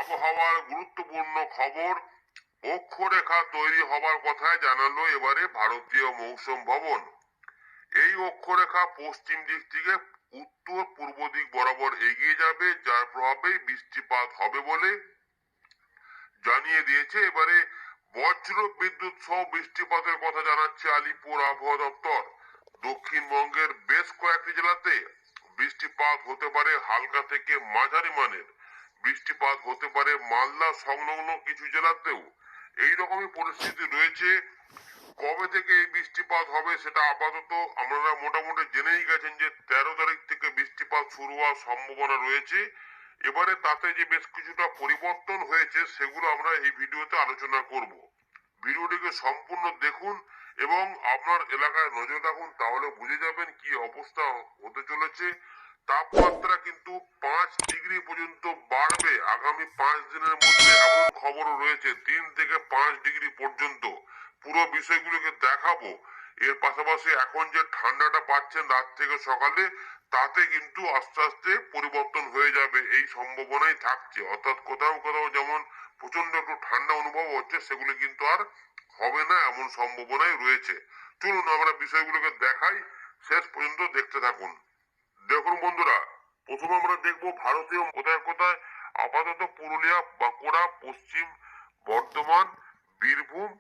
আবহাওয়ার গুরুত্বপূর্ণ খবর। অক্ষরেখা তৈরি হবার কথায় জানালো এবারে ভারতীয় মৌসুম ভবন। এই অক্ষরেখা পশ্চিম দিক থেকে উত্তর পূর্ব দিক বরাবর এগিয়ে যাবে, যার প্রভাবে বৃষ্টিপাত হবে বলে জানিয়ে দিয়েছে। এবারে বজ্র বিদ্যুৎ সহ বৃষ্টিপাতের কথা জানাচ্ছে আলিপুর আবহাওয়া দপ্তর। দক্ষিণবঙ্গের বেশ কয়েকটি জেলাতে বৃষ্টিপাত হতে পারে হালকা থেকে মাঝারি মানের। বৃষ্টিপাত হতে পারে মালদা সংলগ্ন কিছু জেলাতেও। এইরকমই পরিস্থিতি রয়েছে। কবে থেকে এই বৃষ্টিপাত হবে সেটা আপাতত আপনারা মোটামুটি জেনেই গেছেন যে 13 তারিখ থেকে বৃষ্টিপাত শুরু হওয়ার সম্ভাবনা রয়েছে। এবারে তাতে যে বেশ কিছুটা পরিবর্তন হয়েছে সেগুলো আমরা এই ভিডিওতে আলোচনা করব। ভিডিওটিকে সম্পূর্ণ দেখুন এবং আপনার এলাকায় নজর রাখুন, তাহলে বুঝে যাবেন কি অবস্থা হতে চলেছে। তাপমাত্রা কিন্তু 5 ডিগ্রি পর্যন্ত বাড়বে আগামী 5 দিনের মধ্যে, এমন খবরও রয়েছে। 3 থেকে 5 ডিগ্রি পর্যন্ত। পুরো বিষয়গুলোকে দেখাবো। এর পাশাপাশি এখন যে ঠান্ডাটা পাচ্ছেন রাত থেকে সকালে, তাতে কিন্তু আস্তে আস্তে পরিবর্তন হয়ে যাবে এই সম্ভাবনাই থাকছে। অর্থাৎ কোথাও কোথাও যেমন প্রচন্ড একটু ঠান্ডা অনুভব হচ্ছে, সেগুলো কিন্তু আর হবে না, এমন সম্ভাবনাই রয়েছে। চলুন আমরা বিষয়গুলোকে দেখাই, শেষ পর্যন্ত দেখতে থাকুন। দেখুন বন্ধুরা, প্রথমে আমরা দেখব ভারতীয় কোথায় কোথায় আপাতত পুরুলিয়া, বাঁকুড়া, পশ্চিম বর্ধমান, বীরভূম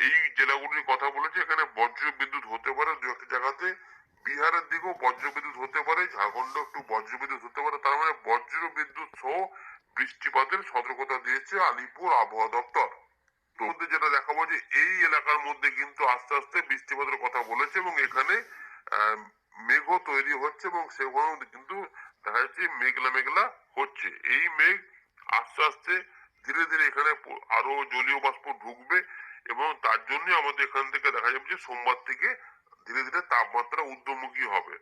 এই জেলাগুলির কথা বলেছে। এখানে বজ্র বিদ্যুৎ হতে পারে দু একটা জায়গাতে। বিহারের দিকেও বজ্র বিদ্যুৎ হতে পারে, ঝাড়খণ্ডে একটু বজ্র বিদ্যুৎ হতে পারে। তার মানে বজ্র বিদ্যুৎ সহ বৃষ্টিপাতের সতর্কতা দিয়েছে আলিপুর আবহাওয়া দপ্তর। তো যেটা দেখাবো যে এই এলাকার মধ্যে কিন্তু আস্তে আস্তে বৃষ্টিপাতের কথা বলেছে এবং এখানে মেঘও তৈরি হচ্ছে এবং সেগুলো কিন্তু দেখা যাচ্ছে মেঘলা মেঘলা হচ্ছে। এই মেঘ আস্তে আস্তে ধীরে ধীরে এখানে আরো জলীয় বাষ্প ঢুকবে এবং তার জন্য আমাদের এখান থেকে দেখা যাবে যে সোমবার থেকে ধীরে ধীরে তাপমাত্রা ঊর্ধ্বমুখী হবে।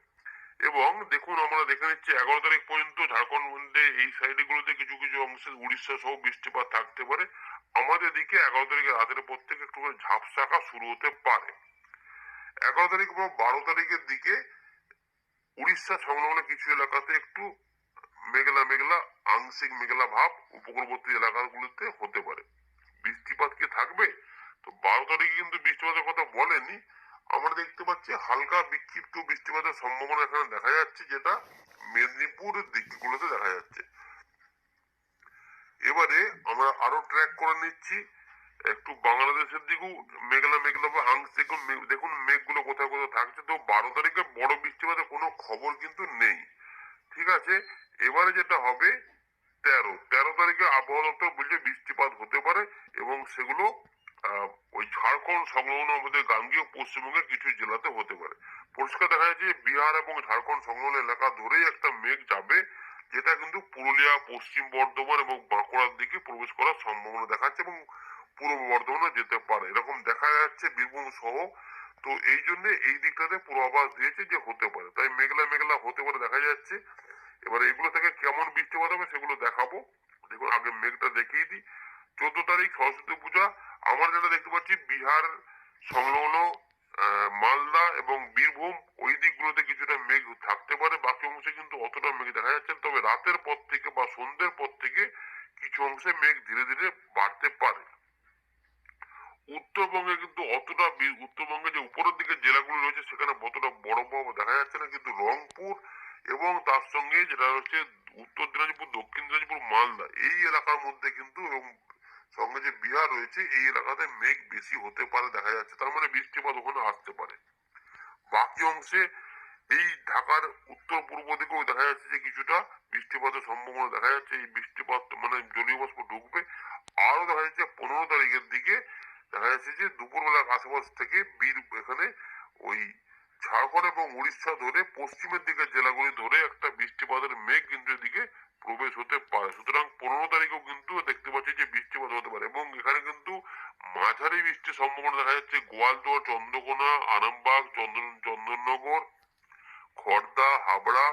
এবং দেখুন আমরা দেখে নিচ্ছি 11 তারিখ পর্যন্ত ঝাড়খণ্ড মধ্যে এই সাইড গুলোতে কিছু কিছু অংশে উড়িষ্যা সহ বৃষ্টিপাত থাকতে পারে। আমাদের দিকে 11 তারিখে রাতের পর থেকে একটু ঝাপসাকা শুরু হতে পারে। 11 তারিখ এবং 12 তারিখের দিকে উড়িষ্যা সংলগ্ন কিছু এলাকাতে একটু মেঘলা মেঘলা, আংশিক মেঘলা ভাব উপকূলবর্তী এলাকাগুলিতে হতে পারে। বৃষ্টিপাত কি থাকবে? তো 12 তারিখে কিন্তু বৃষ্টিপাতের কথা বলেনি। আমরা দেখতে পাচ্ছি হালকা বিক্ষিপ্ত বৃষ্টিপাতের সম্ভাবনা এখানে দেখা যাচ্ছে, যেটা মেদিনীপুরের দিকগুলোতে দেখা যাচ্ছে। এবারে আমরা আরো ট্র্যাক করে নিচ্ছি একটু বাংলাদেশের দিকেও মেঘলা মেঘলা বা আংশিক। দেখুন মেঘগুলো কোথায় কোথায় থাকছে। তো 12 তারিখে বড় বৃষ্টিপাতের কোনো খবর কিন্তু নেই। ঠিক আছে, এবারে যেটা হবে 13 তারিখে আবহাওয়া দপ্তর বলছে বৃষ্টিপাত হতে পারে এবং সেগুলো ওই ঝাড়খণ্ড সংলগ্ন আমাদের গাঙ্গেয় পশ্চিমবঙ্গের কিছু জেলাতে হতে পারে। পরিষ্কার দেখা যাচ্ছে বিহার এবং ঝাড়খণ্ড সংলগ্ন এলাকা ধরেই একটা মেঘ যাবে, যেটা কিন্তু পুরুলিয়া, পশ্চিম বর্ধমান এবং বাঁকুড়ার দিকে প্রবেশ করার সম্ভাবনা দেখাচ্ছে এবং পূর্ব বর্ধমানে যেতে পারে এরকম দেখা যাচ্ছে, বীরভূম সহ। তো এই জন্য এই দিকটাতে পূর্বাভাস দিয়েছে যে হতে পারে, তাই মেঘলা মেঘলা হতে পারে দেখা যাচ্ছে। এবার এগুলো থেকে কেমন বৃষ্টিপাত হবে সেগুলো দেখাবো। দেখুন আগে মেঘটা দেখিয়ে দিই। 14 তারিখ সরস্বতী পূজা। আমরা যেটা দেখতে পাচ্ছি বিহার সংলগ্ন মালদা এবং বীরভূম ওই দিকগুলোতে কিছুটা মেঘ থাকতে পারে, বাকি অংশে কিন্তু অতটা মেঘ দেখা যাচ্ছে। তবে রাতের পর থেকে বা সন্ধ্যের পর থেকে কিছু অংশে মেঘ ধীরে ধীরে বাড়তে পারে। উত্তরবঙ্গে কিন্তু অতটা, উত্তরবঙ্গে যে উপরের দিকে জেলাগুলো রয়েছে সেখানে অতটা বড় বড় দেখা যাচ্ছে না, কিন্তু রংপুর এবং তার সঙ্গে যেটা হচ্ছে উত্তর দিনাজপুর, দক্ষিণ দিনাজপুর, মালদা এই এলাকার মধ্যে কিন্তু এবং সঙ্গে যে বিহার রয়েছে এই এলাকাতে মেঘ বেশি হতে পারে দেখা যাচ্ছে। তার মানে বৃষ্টিপাত ওখানে আসতে পারে। বাকি অংশে এই ঢাকার উত্তর পূর্ব দিকেও দেখা যাচ্ছে যে কিছুটা বৃষ্টিপাতের সম্ভাবনা দেখা যাচ্ছে। এই বৃষ্টিপাত মানে জলীয় বাষ্প ঢুকবে। আরো দেখা যাচ্ছে 15 তারিখের দিকে দেখা যাচ্ছে যে দুপুরবেলার আশেপাশ থেকে এখানে ওই ঝাড়খণ্ড এবং উড়িষ্যা ধরে পশ্চিমের দিকে জেলাগুলি ধরে একটা বৃষ্টিপাতের মেঘ কিন্তু এদিকে প্রবেশ হতে পারে। সুতরাং 15 তারিখেও কিন্তু দেখতে পাচ্ছি যে বৃষ্টিপাত হতে পারে এবং এখানে কিন্তু মাঝারি বৃষ্টির সম্ভাবনা দেখা যাচ্ছে গোয়ালতোড়, চন্দ্রকোনা, আরামবাগ, চন্দননগর, খড়দা, হাবড়া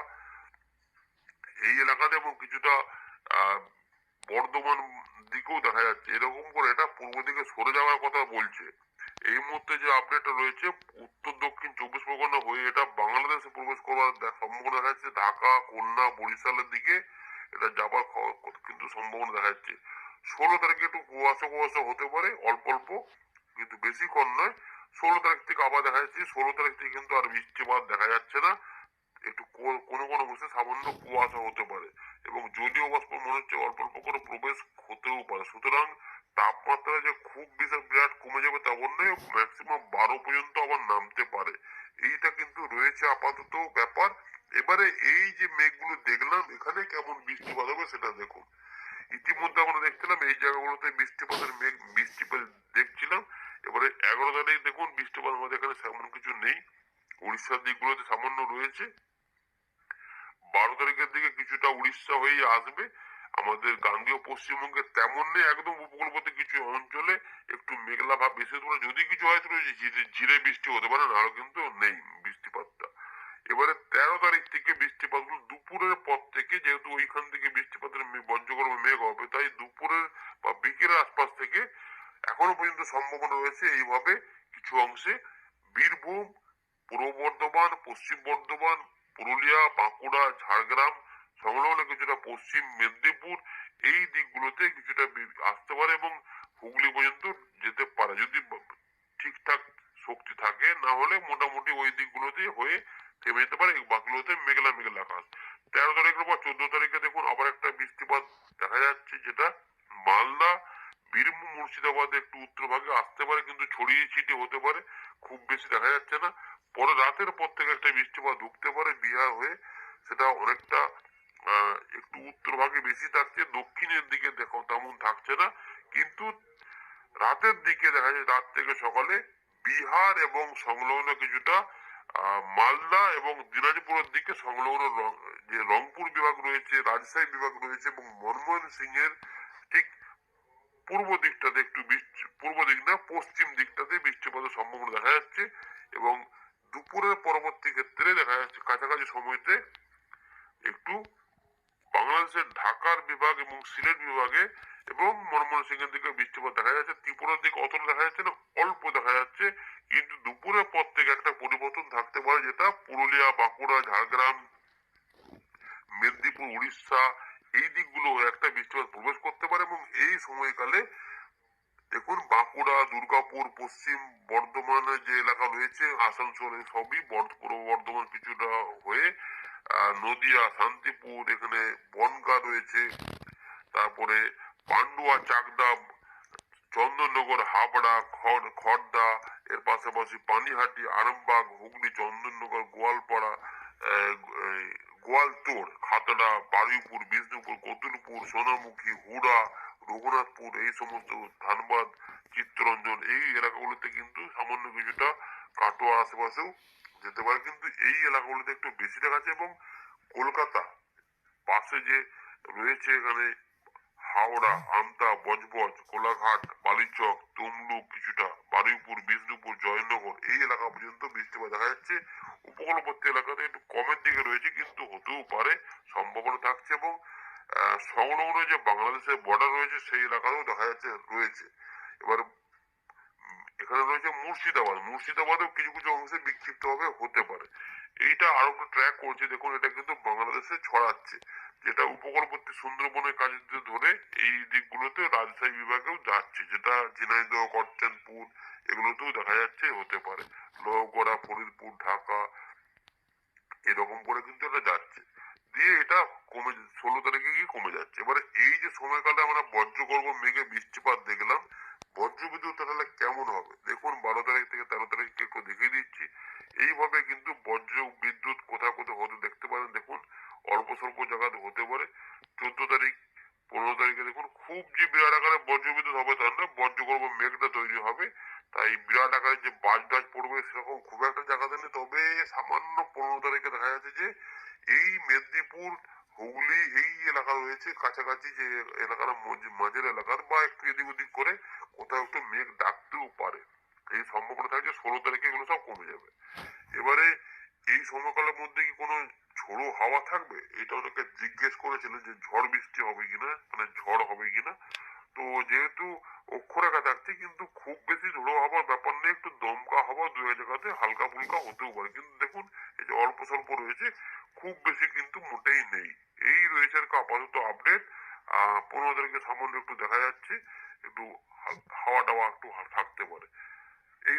এই এলাকাতে এবং কিছুটা বর্ধমান দিকেও দেখা যাচ্ছে। এরকম করে এটা পূর্ব দিকে সরে যাওয়ার কথা বলছে। এই মুহূর্তে যে আপডেটটা রয়েছে উত্তর দক্ষিণ 24 পরগনা হয়ে এটা বাংলাদেশে প্রবেশ করার সম্ভাবনা দেখা যাচ্ছে ঢাকা, খুলনা, বরিশালের দিকে এটা যাবার কিন্তু সম্ভাবনা দেখা যাচ্ছে। 16 তারিখে একটু কুয়াশা কুয়াশা হতে পারে অল্প অল্প, কিন্তু বেশিক্ষণ নয়। 16 তারিখ থেকে আবার দেখা যাচ্ছে, 16 তারিখ থেকে কিন্তু আর বৃষ্টিপাত দেখা যাচ্ছে না। একটু কোনো কোনো অংশে সামান্য কুয়াশা হতে পারে এবং জলীয় বাষ্প মনে হচ্ছে অল্প অল্প করে প্রবেশ হতেও পারে। সুতরাং তাপমাত্রা যে খুব বিরাট কমে যাবে তেমন নয়, ম্যাক্সিমাম 12 পর্যন্ত আবার নামতে পারে। এইটা কিন্তু রয়েছে আপাতত ব্যাপার। এবারে এই যে মেঘগুলো দেখলাম, এখানে কেমন বৃষ্টিপাত হবে সেটা দেখুন। ইতিমধ্যে আমরা দেখছিলাম এই জায়গাগুলোতে বৃষ্টিপাতের মেঘ বৃষ্টিপাত দেখছিলাম। এবারে 11 তারিখ দেখুন বৃষ্টিপাত আমাদের এখানে সেমন কিছু নেই, উড়িষ্যার দিকগুলোতে সামান্য রয়েছে। 12 তারিখের দিকে কিছুটা উড়িষ্যা হয়ে আসবে। আমাদের গাঙ্গেয় পশ্চিমবঙ্গে তেমন নেই, একদম উপকূলবর্তী কিছু অঞ্চলে একটু মেঘলা ভাব বেশি দূরে যদি কিছু হয় তাহলে ঝিরে বৃষ্টি হতে পারে, নাহলে কিন্তু নেই বৃষ্টিপাতটা। এবারে 13 তারিখ থেকে বৃষ্টিপাতগুলো দুপুরের পর থেকে, যেহেতু ওইখান থেকে বৃষ্টিপাতের বজ্রগর্ভ মেঘ হবে, তাই দুপুরের বা বিকেলের আশপাশ থেকে এখনো পর্যন্ত সম্ভাবনা রয়েছে এইভাবে কিছু অংশে বীরভূম, পূর্ব বর্ধমান, পশ্চিম বর্ধমান, পুরুলিয়া, বাঁকুড়া, ঝাড়গ্রাম সংলগ্ন কিছুটা পশ্চিম মেদিনীপুর, এই দিকগুলোতে কিছুটা আসতে পারে এবং হুগলি পর্যন্ত যেতে পারে যদি ঠিকঠাক শক্তি থাকে, না হলে মোটামুটি ওই দিকগুলোতে হয়ে থেমে যেতে পারে, বাকিগুলোতে মেঘলা মেঘলা আকাশ। 13 তারিখের পর 14 তারিখে দেখুন আবার একটা বৃষ্টিপাত দেখা যাচ্ছে, যেটা মালদা, বীরভূম, মুর্শিদাবাদে একটু উত্তর ভাগে আসতে পারে, কিন্তু ছড়িয়ে ছিটিয়ে হতে পারে, খুব বেশি দেখা যাচ্ছে না। পরে রাতের পর থেকে একটা বৃষ্টিপাত ঢুকতে পারে বিহার হয়ে, সেটা অনেকটা একটু উত্তর ভাগে বেশি থাকছে, দক্ষিণের দিকে দেখো তেমন থাকছে না। কিন্তু রাতের দিকে দেখা যায় রাত থেকে সকালে বিহার এবং সংলগ্ন কিছুটা মালদা এবং দিনাজপুরের দিকে সংলগ্ন যে রংপুর বিভাগ রয়েছে, রাজশাহী বিভাগ রয়েছে এবং মনমোহন সিং এর ঠিক পূর্ব দিকটাতে একটু পূর্ব দিক না পশ্চিম দিকটাতে বৃষ্টিপাতের সম্ভাবনা দেখা যাচ্ছে। এবং দুপুরের পরবর্তী ক্ষেত্রে দেখা যাচ্ছে কাছাকাছি সময়তে একটু বাংলাদেশের ঢাকার বিভাগ এবং সিলেট বিভাগে এবং মনমোহন সিং এর দিকে বৃষ্টিপাত দেখা যাচ্ছে। ত্রিপুরার দিকে অতটা দেখা যাচ্ছে না, অল্প দেখা যাচ্ছে। কিন্তু দুপুরের পর থেকে একটা পরিবর্তন থাকতে পারে, যেটা পুরুলিয়া, বাঁকুড়া, ঝাড়গ্রাম, মেদিনীপুর, উড়িষ্যা এই দিকগুলো একটা বৃষ্টিপাত প্রবেশ করতে পারে। এবং এই সময়কালে দেখুন বাঁকুড়া, দুর্গাপুর, পশ্চিম বর্ধমানের যে এলাকা রয়েছে, আসানসোল, সবই পূর্ব বর্ধমান কিছুটা হয়ে নদিয়া, শান্তিপুর, এখানে বনগা রয়েছে, তারপরে পান্ডুয়া, চাকদা, চন্দননগর, হাবড়া, খড়দা, এর পাশাপাশি পানিহাটি, আরামবাগ, হুগলি, চন্দননগর, গোয়ালপাড়া, গোয়ালতোড়, খাতড়া, বারুইপুর, বিষ্ণুপুর, কতুলপুর, সোনামুখী, হুড়া, রঘুনাথপুর, এই সমস্ত ধানবাদ, চিত্তরঞ্জন এই এলাকাগুলোতে কিন্তু সামান্য কিছুটা কাটোয়া আশেপাশেও যেতে পারে, কিন্তু এই এলাকাগুলোতে একটু বেশি দেখা যাচ্ছে। এবং কলকাতা পাশে যে রয়েছে এখানে হাওড়া, আমতা, বজবজ, কোলাঘাট, বালিচক, তমলুক, কিছুটা বারুইপুর, বিষ্ণুপুর, জয়নগর এই এলাকা পর্যন্ত বৃষ্টিপাত দেখা যাচ্ছে। উপকূলবর্তী এলাকাতে একটু কমের দিকে রয়েছে, কিন্তু হতেও পারে, সম্ভাবনা থাকছে। এবং সংলগ্ন যে বাংলাদেশের বর্ডার রয়েছে সেই এলাকাতেও দেখা যাচ্ছে রয়েছে। এবার এখানে রয়েছে মুর্শিদাবাদ, মুর্শিদাবাদেও কিছু কিছু অংশে বিক্ষিপ্ত ভাবে হতে পারে। এইটা আরো একটু ট্র্যাক করছে, দেখুন এটা কিন্তু বাংলাদেশে ছড়াচ্ছে, যেটা উপকূলবর্তী সুন্দরবনের কাছে ধরে এই দিকগুলোতে রাজশাহী বিভাগেও যাচ্ছে, যেটা ঝিনাইদহ, করচানপুর এগুলোতেও দেখা যাচ্ছে হতে পারে, লোহগড়া, ফরিদপুর, ঢাকা এরকম করে কিন্তু এটা যাচ্ছে, দিয়ে এটা কমে 16 তারিখে গিয়ে কমে যাচ্ছে। এবারে এই যে সময়কালে আমরা বজ্রগর্ভ মেঘে বৃষ্টিপাত দেখলাম, বজ্রবিদ্যুৎ তাহলে কেমন হবে দেখুন। 12 তারিখ থেকে 13 তারিখকে একটু দেখিয়ে দিচ্ছি। এইভাবে কিন্তু বজ্র বিদ্যুৎ কোথাও কোথাও হতে দেখতে পারেন, দেখুন অল্প স্বল্প জায়গাতে হতে পারে। 14 তারিখ, 15 তারিখে দেখুন খুব যে বিরাট আকারে বজ্রবিদ্যুৎ হবে তার না, বজ্রগর্ভ মেঘটা তৈরি হবে, তাই বিরাট আকারে যে বাজ পড়বে সেরকম খুব একটা জায়গাতে নেই। তবে সামান্য 15 তারিখে দেখা যাচ্ছে যে এই মেদিনীপুর, হুগলি এই এলাকা রয়েছে কাছাকাছি যে এলাকার মাঝের এলাকার বা একটু এদিক ওদিক করে কোথাও একটু মেঘ ডাকতেও পারে, এই সম্ভাবনা থাকে। 16 তারিখে এগুলো সব কমে যাবে। এবারে এই সময়কালের মধ্যে কি কোনো ঝোড়ো হাওয়া থাকবে, এটা অনেকে জিজ্ঞেস করেছিলেন যে ঝড় বৃষ্টি হবে কিনা, মানে ঝড় হবে কিনা। তো যেহেতু অক্ষরেখা থাকছে, কিন্তু খুব বেশি ঝোড়ো হওয়ার ব্যাপার নেই, একটু দমকা হওয়া দু এক জায়গাতে হালকা ফুলকা হতেও পারে, কিন্তু দেখুন এই যে অল্প স্বল্প রয়েছে, খুব বেশি কিন্তু মোটেই নেই এই রয়েছে আর কি আপাতত আপডেট। 15 তারিখে সামান্য একটু দেখা যাচ্ছে একটু হাওয়া টাওয়া একটু থাকতে পারে। এই